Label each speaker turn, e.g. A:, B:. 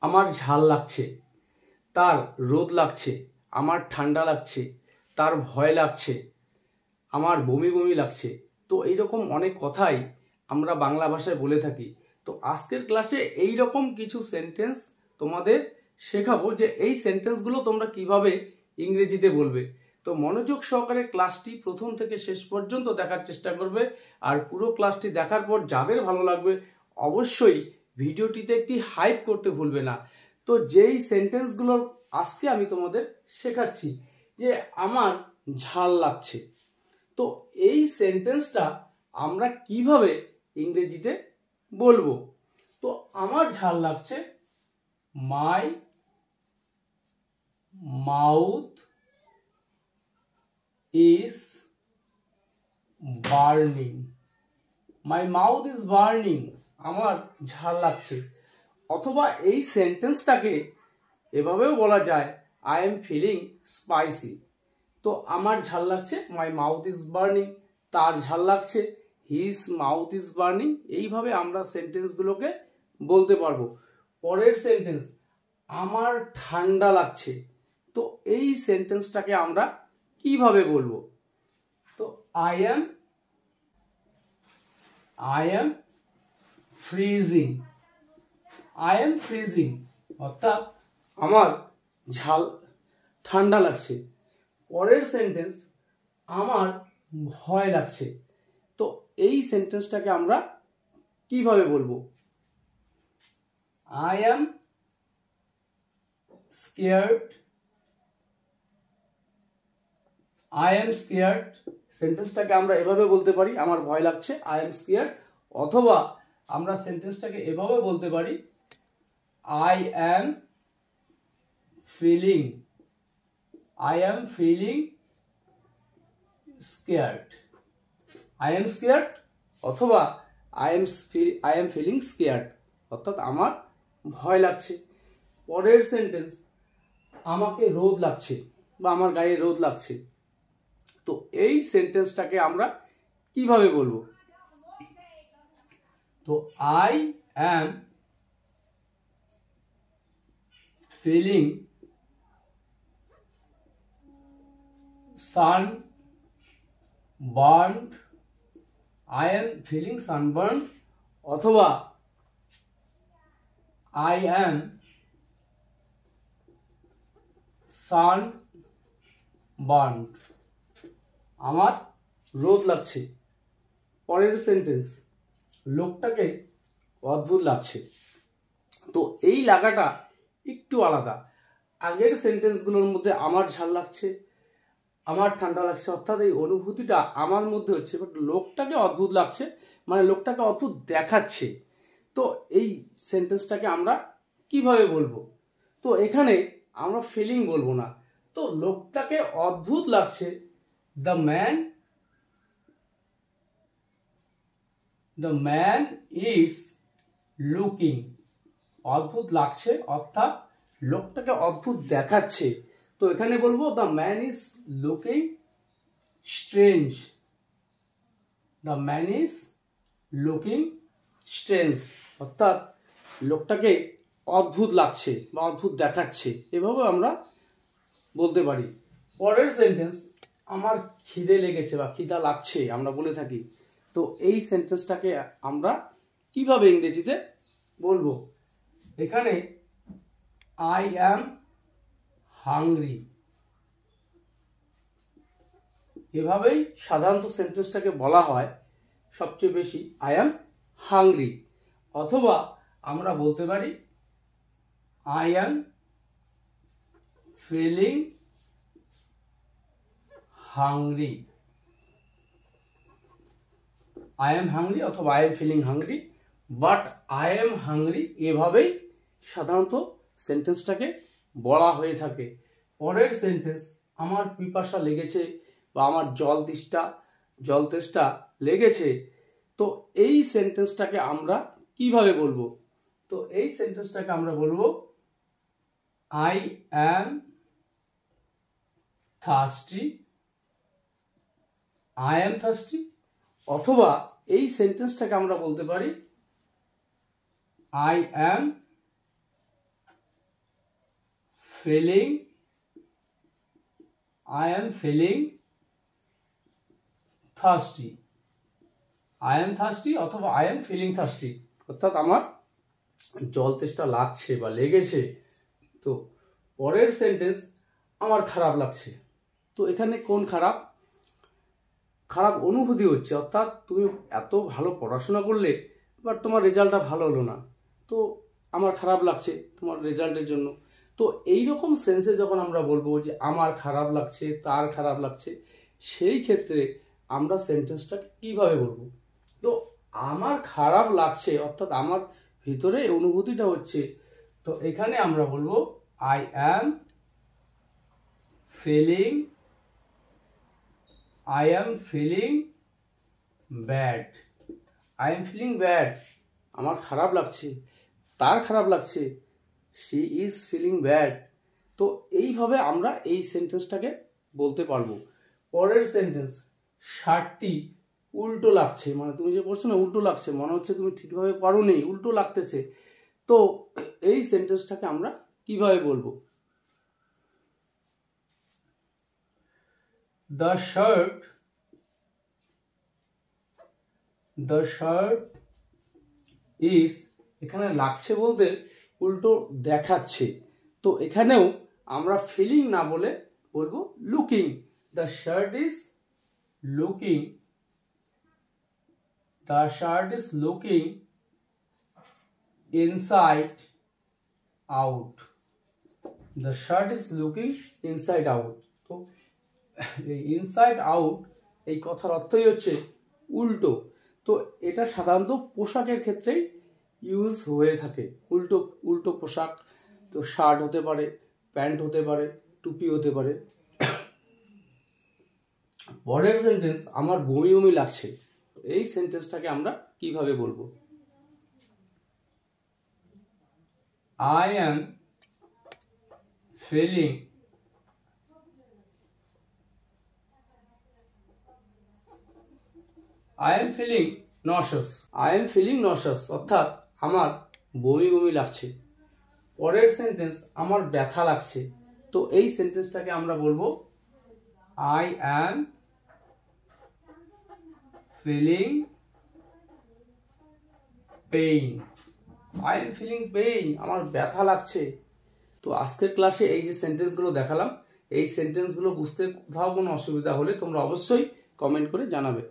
A: আমার ঝাল লাগছে, তার রোদ লাগছে, আমার ঠান্ডা লাগছে, তার ভয় লাগছে, আমার বমি বমি লাগছে। তো এইরকম অনেক কথাই আমরা বাংলা ভাষায় বলে থাকি। তো আজকের ক্লাসে এই রকম কিছু সেন্টেন্স তোমাদের শেখাবো, যে এই সেন্টেন্সগুলো তোমরা কিভাবে ইংরেজিতে বলবে। তো মনোযোগ সহকারে ক্লাসটি প্রথম থেকে শেষ পর্যন্ত দেখার চেষ্টা করবে। আর পুরো ক্লাসটি দেখার পর যাদের ভালো লাগবে অবশ্যই ভিডিওটিতে একটি হাইপ করতে ভুলবে না। তো যেই সেন্টেন্সগুলো আজকে আমি তোমাদের শেখাচ্ছি, যে আমার ঝাল লাগছে, তো এই সেন্টেন্সটা আমরা কিভাবে ইংরেজিতে বলবো। তো আমার ঝাল লাগছে, মাই mouth is burning. My mouth is burning, আমার ঝাল লাগছে। অথবা এই সেন্টেন্সটাকে এভাবেও বলা যায়, আই এম ফিলিং স্পাইসি। তো আমার ঝাল লাগছে, মাই মাউথ ইজ বার্নিং। তার ঝাল লাগছে, হিজ মাউথ ইজ বার্নিং। এইভাবে আমরা সেন্টেন্সগুলোকে বলতে পারবো। পরের সেন্টেন্স, আমার ঠান্ডা লাগছে। তো এই সেন্টেন্সটাকে আমরা কিভাবে বলবো। তো I M freezing. I am freezing অর্থাৎ আমার ঠান্ডা লাগছে। পরের সেন্টেন্স, আমার ভয় লাগছে। তো এই সেন্টেন্সটাকে আমরা কিভাবে বলবো। I am scared. I am scared সেন্টেন্সটাকে আমরা এভাবে বলতে পারি, আমার ভয় লাগছে, আই এম স্কেয়ার্ড। অথবা আমরা সেন্টেন্সটাকে এভাবে বলতে পারি, I am feeling scared. I am scared অথবা আই এম ফিলিং স্কেয়ার্ড অর্থাৎ আমার ভয় লাগছে। পরের সেন্টেন্স, আমাকে রোদ লাগছে বা আমার গায়ে রোদ লাগছে। তো এই সেন্টেন্সটাকে আমরা কিভাবে বলবো। তো I am feeling sunburned. I am feeling sunburned অথবা আই এম সানবার্নড, আমার রোদ লাগছে। পরের সেন্টেন্স, লোকটাকে অদ্ভুত লাগছে। তো এই লাগাটা একটু আলাদা। আগের সেন্টেন্সগুলোর মধ্যে আমার ঝাল লাগছে, আমার ঠান্ডা লাগছে, অর্থাৎ এই অনুভূতিটা আমার মধ্যে হচ্ছে, বাট লোকটাকে অদ্ভুত লাগছে মানে লোকটাকে অদ্ভুত দেখাচ্ছে। তো এই সেন্টেন্সটাকে আমরা কিভাবে বলবো। তো এখানে আমরা ফিলিং বলবো না। তো লোকটাকে অদ্ভুত লাগছে, দ্য ম্যান ইজ লুকিং। অদ্ভুত লাগছে অর্থাৎ লোকটাকে অদ্ভুত দেখাচ্ছে। তো এখানে বলবো the man is looking strange. The man is looking strange অর্থাৎ লোকটাকে অদ্ভুত লাগছে বা অদ্ভুত দেখাচ্ছে, এভাবে আমরা বলতে পারি। পরের সেন্টেন্স, আমার খিদে লেগেছে বা খিদা লাগছে আমরা বলে থাকি। তো এই সেন্টেন্সটাকে আমরা কিভাবে ইংরেজিতে বলবো। এখানে আই অ্যাম হাংরি, এভাবেই সাধারণত সেন্টেন্সটাকে বলা হয় সবচেয়ে বেশি, আই অ্যাম হাংরি। অথবা আমরা বলতে পারি I am feeling hungry. I am hungry অথবা I am feeling hungry, but I am hungry এভাবেই সাধারণত সেন্টেন্সটাকে বলা হয়ে থাকে। পরের সেন্টেন্স, আমার পিপাসা লেগেছে বা আমার জল তেষ্টা লেগেছে। তো এই সেন্টেন্সটাকে আমরা কিভাবে বলবো। তো এই সেন্টেন্সটাকে আমরা বলবো I am thirsty. I am thirsty অথবা এই সেন্টেন্সটাকে আমরা বলতে পারি I am feeling, I am feeling thirsty, I am thirsty অথবা I am feeling thirsty, অর্থাৎ আমার জল তেষ্টা লাগছে বা লেগেছে। তো পরের সেন্টেন্স আমার খারাপ লাগছে। তো এখানে কোন খারাপ? খারাপ অনুভূতি হচ্ছে, অর্থাৎ তুমি এত ভালো পড়াশোনা করলে বাট তোমার রেজাল্টটা ভালো হলো না, তো আমার খারাপ লাগছে তোমার রেজাল্টের জন্য। তো এই রকম সেন্সে যখন আমরা বলবো যে আমার খারাপ লাগছে, তার খারাপ লাগছে, সেই ক্ষেত্রে আমরা সেন্টেন্সটাকে কিভাবে বলবো? তো আমার খারাপ লাগছে অর্থাৎ আমার ভিতরে অনুভূতিটা হচ্ছে, তো এখানে আমরা বলবো I am feeling, I am feeling bad, I am feeling bad, আমার খারাপ লাগছে, তার খারাপ লাগছে, she is feeling bad। তো এইভাবে আমরা এই সেন্টেন্সটাকে বলতে পারবো। পরের সেন্টেন্স, শার্টটি উল্টো লাগছে, মানে তুমি যে পড়ছো না উল্টো লাগছে, মনে হচ্ছে তুমি ঠিকভাবে পারো নি, উল্টো লাগতেছে। তো এই সেন্টেন্সটাকে আমরা কিভাবে বলবো? The shirt is, এখানে লাগছে বলতে উল্টো দেখাচ্ছে, তো এখানেও আমরা ফিলিং না বলে বলবো looking. The shirt is looking, the shirt is looking inside out, the shirt is looking inside out। তো এই ইনসাইড আউট এই কথার অর্থই হচ্ছে উল্টো। তো এটা সাধারণত পোশাকের ক্ষেত্রেই ইউজ হয়ে থাকে, উল্টো উল্টো পোশাক। তো শার্ট হতে পারে, প্যান্ট হতে পারে, টুপি হতে পারে। পরের সেন্টেন্স, আমার বমি বমি লাগছে, এই সেন্টেন্সটাকে আমরা কিভাবে বলবো? I am feeling nauseous, I am feeling nauseous অর্থাৎ আমার বমি বমি লাগছে। পরের সেন্টেন্স, আমার ব্যথা লাগছে, তো এই সেন্টেন্সটাকে আমরা বলবো I am feeling pain, I am feeling pain, আমার ব্যথা লাগছে। তো আজকের ক্লাসে এই যে সেন্টেন্সগুলো দেখালাম, এই সেন্টেন্সগুলো বুঝতে কোথাও কোনো অসুবিধা হলে তোমরা অবশ্যই কমেন্ট করে জানাবে।